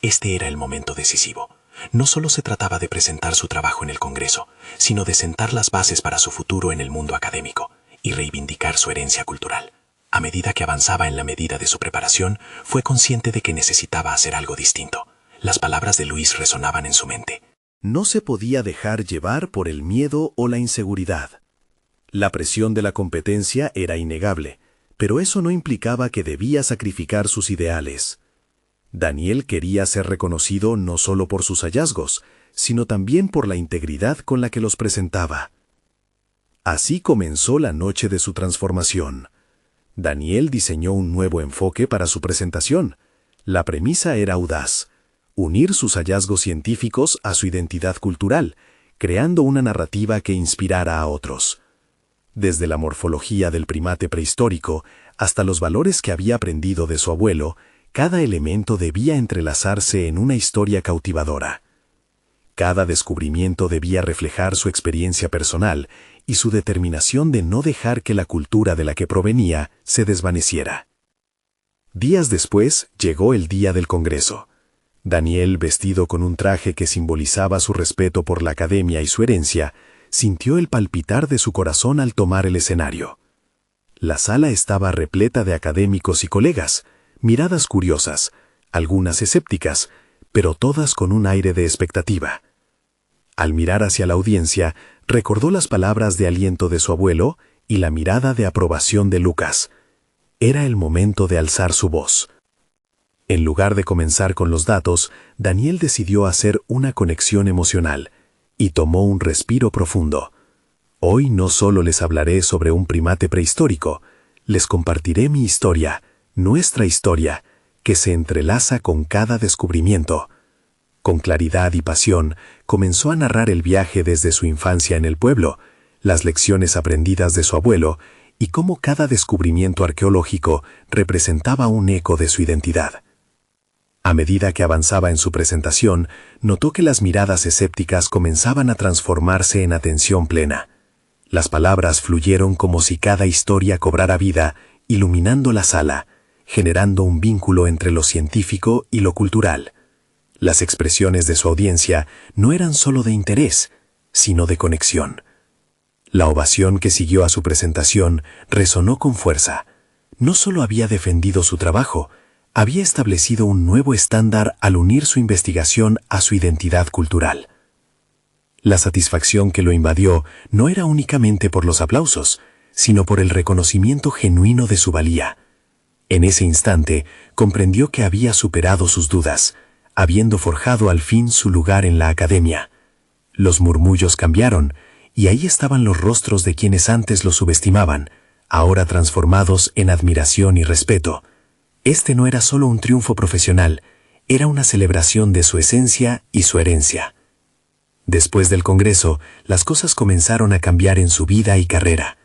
Este era el momento decisivo. No solo se trataba de presentar su trabajo en el Congreso, sino de sentar las bases para su futuro en el mundo académico y reivindicar su herencia cultural. A medida que avanzaba en la medida de su preparación, fue consciente de que necesitaba hacer algo distinto. Las palabras de Luis resonaban en su mente. No se podía dejar llevar por el miedo o la inseguridad. La presión de la competencia era innegable, pero eso no implicaba que debía sacrificar sus ideales. Daniel quería ser reconocido no solo por sus hallazgos, sino también por la integridad con la que los presentaba. Así comenzó la noche de su transformación. Daniel diseñó un nuevo enfoque para su presentación. La premisa era audaz: unir sus hallazgos científicos a su identidad cultural, creando una narrativa que inspirara a otros. Desde la morfología del primate prehistórico hasta los valores que había aprendido de su abuelo, cada elemento debía entrelazarse en una historia cautivadora. Cada descubrimiento debía reflejar su experiencia personal y su determinación de no dejar que la cultura de la que provenía se desvaneciera. Días después llegó el día del Congreso. Daniel, vestido con un traje que simbolizaba su respeto por la academia y su herencia, sintió el palpitar de su corazón al tomar el escenario. La sala estaba repleta de académicos y colegas, miradas curiosas, algunas escépticas, pero todas con un aire de expectativa. Al mirar hacia la audiencia, recordó las palabras de aliento de su abuelo y la mirada de aprobación de Lucas. Era el momento de alzar su voz. En lugar de comenzar con los datos, Daniel decidió hacer una conexión emocional y tomó un respiro profundo. Hoy no solo les hablaré sobre un primate prehistórico, les compartiré mi historia, nuestra historia, que se entrelaza con cada descubrimiento. Con claridad y pasión, comenzó a narrar el viaje desde su infancia en el pueblo, las lecciones aprendidas de su abuelo y cómo cada descubrimiento arqueológico representaba un eco de su identidad. A medida que avanzaba en su presentación, notó que las miradas escépticas comenzaban a transformarse en atención plena. Las palabras fluyeron como si cada historia cobrara vida, iluminando la sala, generando un vínculo entre lo científico y lo cultural. Las expresiones de su audiencia no eran solo de interés, sino de conexión. La ovación que siguió a su presentación resonó con fuerza. No solo había defendido su trabajo, había establecido un nuevo estándar al unir su investigación a su identidad cultural. La satisfacción que lo invadió no era únicamente por los aplausos, sino por el reconocimiento genuino de su valía. En ese instante, comprendió que había superado sus dudas, habiendo forjado al fin su lugar en la academia. Los murmullos cambiaron, y ahí estaban los rostros de quienes antes lo subestimaban, ahora transformados en admiración y respeto. Este no era solo un triunfo profesional, era una celebración de su esencia y su herencia. Después del congreso, las cosas comenzaron a cambiar en su vida y carrera.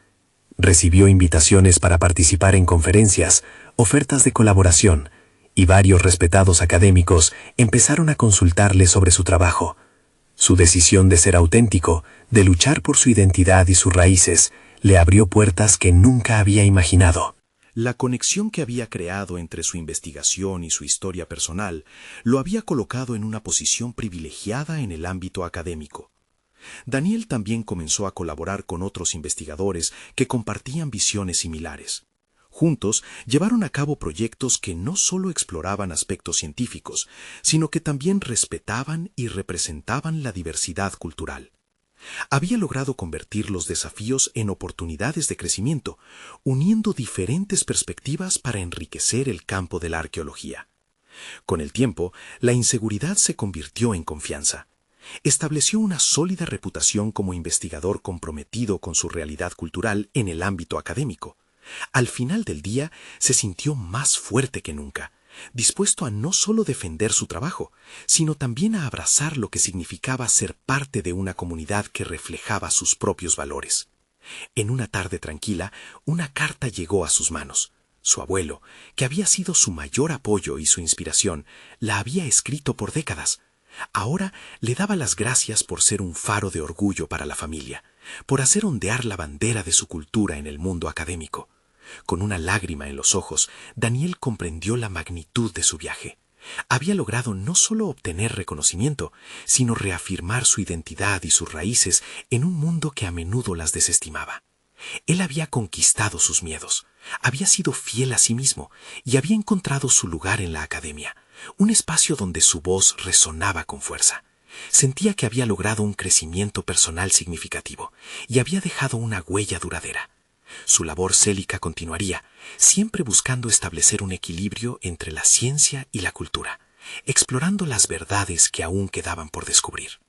Recibió invitaciones para participar en conferencias, ofertas de colaboración, y varios respetados académicos empezaron a consultarle sobre su trabajo. Su decisión de ser auténtico, de luchar por su identidad y sus raíces, le abrió puertas que nunca había imaginado. La conexión que había creado entre su investigación y su historia personal lo había colocado en una posición privilegiada en el ámbito académico. Daniel también comenzó a colaborar con otros investigadores que compartían visiones similares. Juntos llevaron a cabo proyectos que no solo exploraban aspectos científicos, sino que también respetaban y representaban la diversidad cultural. Había logrado convertir los desafíos en oportunidades de crecimiento, uniendo diferentes perspectivas para enriquecer el campo de la arqueología. Con el tiempo, la inseguridad se convirtió en confianza. Estableció una sólida reputación como investigador comprometido con su realidad cultural en el ámbito académico. Al final del día, se sintió más fuerte que nunca, dispuesto a no solo defender su trabajo, sino también a abrazar lo que significaba ser parte de una comunidad que reflejaba sus propios valores. En una tarde tranquila, una carta llegó a sus manos. Su abuelo, que había sido su mayor apoyo y su inspiración, la había escrito por décadas. Ahora le daba las gracias por ser un faro de orgullo para la familia, por hacer ondear la bandera de su cultura en el mundo académico. Con una lágrima en los ojos, Daniel comprendió la magnitud de su viaje. Había logrado no solo obtener reconocimiento, sino reafirmar su identidad y sus raíces en un mundo que a menudo las desestimaba. Él había conquistado sus miedos, había sido fiel a sí mismo y había encontrado su lugar en la academia, un espacio donde su voz resonaba con fuerza. Sentía que había logrado un crecimiento personal significativo y había dejado una huella duradera. Su labor célica continuaría, siempre buscando establecer un equilibrio entre la ciencia y la cultura, explorando las verdades que aún quedaban por descubrir.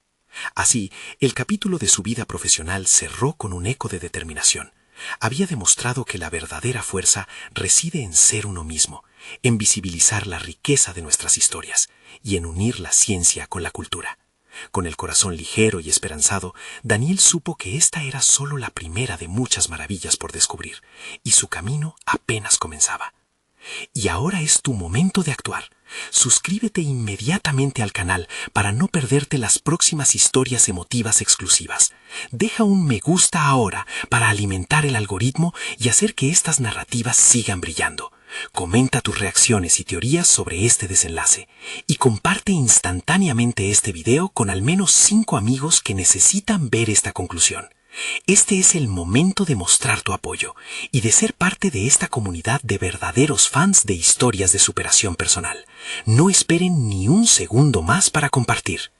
Así, el capítulo de su vida profesional cerró con un eco de determinación. Había demostrado que la verdadera fuerza reside en ser uno mismo, en visibilizar la riqueza de nuestras historias y en unir la ciencia con la cultura. Con el corazón ligero y esperanzado, Daniel supo que esta era solo la primera de muchas maravillas por descubrir, y su camino apenas comenzaba. Y ahora es tu momento de actuar. Suscríbete inmediatamente al canal para no perderte las próximas historias emotivas exclusivas. Deja un me gusta ahora para alimentar el algoritmo y hacer que estas narrativas sigan brillando. Comenta tus reacciones y teorías sobre este desenlace y comparte instantáneamente este video con al menos 5 amigos que necesitan ver esta conclusión. Este es el momento de mostrar tu apoyo y de ser parte de esta comunidad de verdaderos fans de historias de superación personal. No esperen ni un segundo más para compartir.